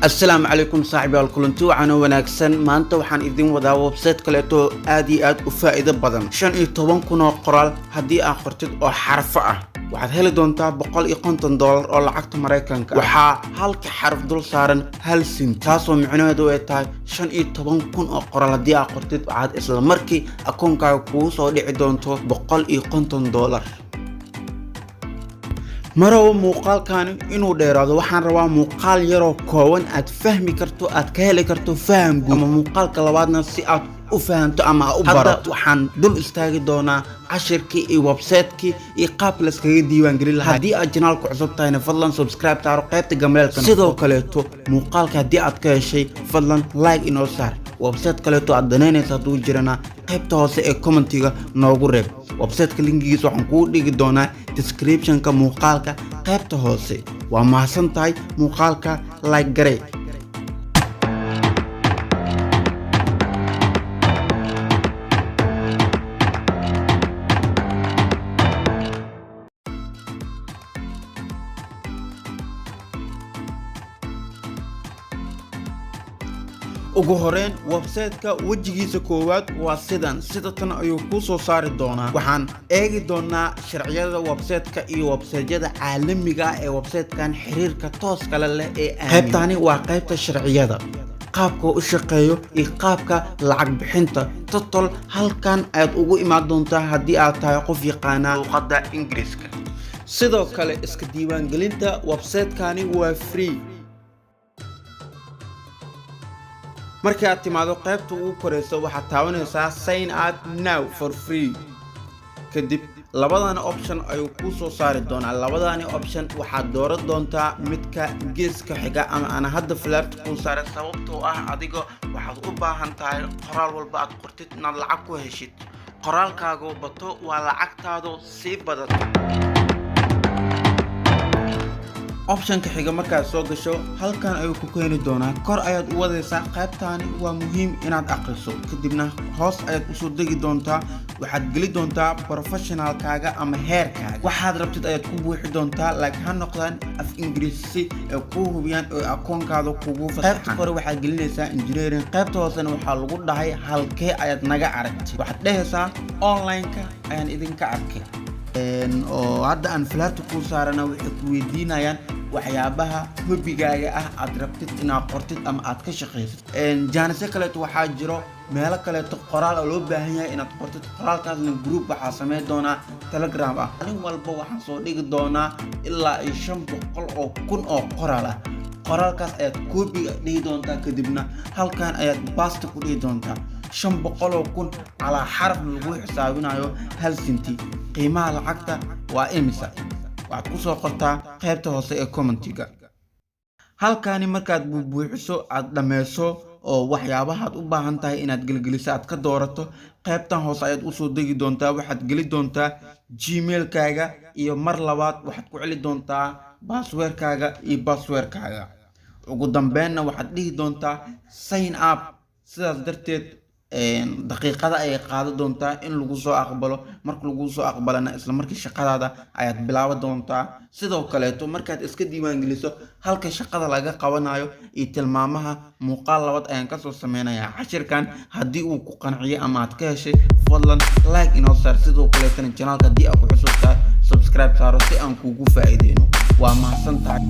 السلام عليكم صاحبي الكلنتو عنا وناكسن maanta waxaan idin wadaa website kaleeto aad iyo aad u faa'iido badan 15 kun oo qoraal hadii aad qortid oo xarfo ah waxaad heli doontaa $150 oo lacagta Mareykanka waxa halka xarf dul saaran hal sent taasoo micnaheedu ay tahay 15 kun oo qoraal hadii aad qortid waxaad isla markii akoonkaaga kugu soo dhici doonto $150 maraw muuqaalkan inuu dheeraado waxaan rabaa muuqaal yar oo kooban aad fahmi karto aad ka heli karto faham guud ama muuqaalka labaadna si aad u fahanto ama u barato waxaan dul istaagi doonaa cashirkii iyo website-kii iyo qaab la iskaga diiwaan gelin lahaa hadii aad channel-ka cusub tahayna fadlan subscribe taaro qaybta gambaleelka sidoo kaleeto muuqaalka hadii aad ka heshay fadlan like inoo saar website kaleeto aad danaynaysa haduu jirana qaybta hoose ee commentiga noogu reeb website-ka linkigiisa waxaan kuu dhigi doonaa description-ka muuqaalka qaybta hoose waa mahadsan tahay muuqaalka like garee ugu horeen website-ka wajigiisa koowaad waa sidatan ayuu ku soo saari doonaa waxaan eegi doonaa sharciyada website-ka iyo website-yada caalamiga ah ee website-kan xiriirka tooska leh ee qaybtani waa qaybta sharciyada qaabka u shaqeeyo iyo qaabka lacag bixinta total halkan aad ugu imaan doontaa hadii aad tahay qof yaqaana luqadda Ingiriiska sidoo kale iska diiwaan gelinta website-kani waa free marka aad timaado qaybta ugu koreyso waxaad taabanaysaa sign up now for free kadib labadana option ayuu ku soo saari doonaa labadani option waxaad dooran doontaa midka geeska xiga ama ana hadda flash ku saaray sababtoo ah adiga waxaad u baahan tahay qoraal walba aad qortid inaad lacag ku heshid qoraalkaaga bato waa lacagtaadu si badato option ka xiga markaad soo gasho halkan ayuu ku keeni doonaa kor ayaad u wadaysaa qaybtani waa muhiim inaad akhriso kadibna hoos ayaad u soo degi doontaa waxaad geli doontaa professionalkaaga ama heerkaaga waxaad rabtid ayaad ku buuxi doontaa like ha noqdaan af Ingiriisi ee ku hubiyaan oo akoonkaada kugu fasaxan qaybta kore waxaad gelinaysaa engineering qaybta hoosena waxaa lagu dhahay halkee ayaad naga aragtay waxaad dhehaysaa online-ka ayaan idinka arkay oo hadda aan flash ku saarana waxay ku weydiinayaan waxyaabaha hobigaaga ah aad rabtid inaad qortid ama aad ka shaqeysid jaanise kaleeto waxaa jiro meelo kaleeto qoraal loo baahan yahay inaad qortid qoraalkaasna group waxaa sameyn doonaa Telegram ah nin walba waxaan soo dhigi doonaa ilaa 500,000 oo qoraal ah qoraalkaas ayaad copy dhigi doontaa kadibna halkan ayaad paste ku dhigi doontaa 500,000 على حرف lagu xisaabinayo hal senti qiimaha lacagta waa imisa waxaad ku soo qortaa qaybta hoose ee commentiga halkaani markaad buuxiso aad dhameyso oo waxyaabaha aad u baahan tahay inaad gelgeliso aad ka doorato qaybtan hoose ayaad u soo degi doontaa waxaad geli doontaa gmail-kaaga iyo mar labaad waxaad ku celi doontaa password-kaaga iyo password-kaaga ugu dambeynna waxaad dhihi doontaa sign up sidaas darteed daqiiqada ay qaado doontaa in lagu soo aqbalo marka lagu soo aqbalana isla markii shaqadaada ayaad bilaaban doontaa sidoo kaleeto markaad iska diiwaan geliso halka shaqada laga qabanayo iyo tilmaamaha muuqaal labaad ayaan ka soo sameynayaa cashirkan hadii uu ku qanciyo ama aad ka heshay fadlan like inoo saar sidoo kaleeto channel-ka hadii aad ku cusub tahay subscribe saaro si aan kugu faa'iideeno waa mahadsantahay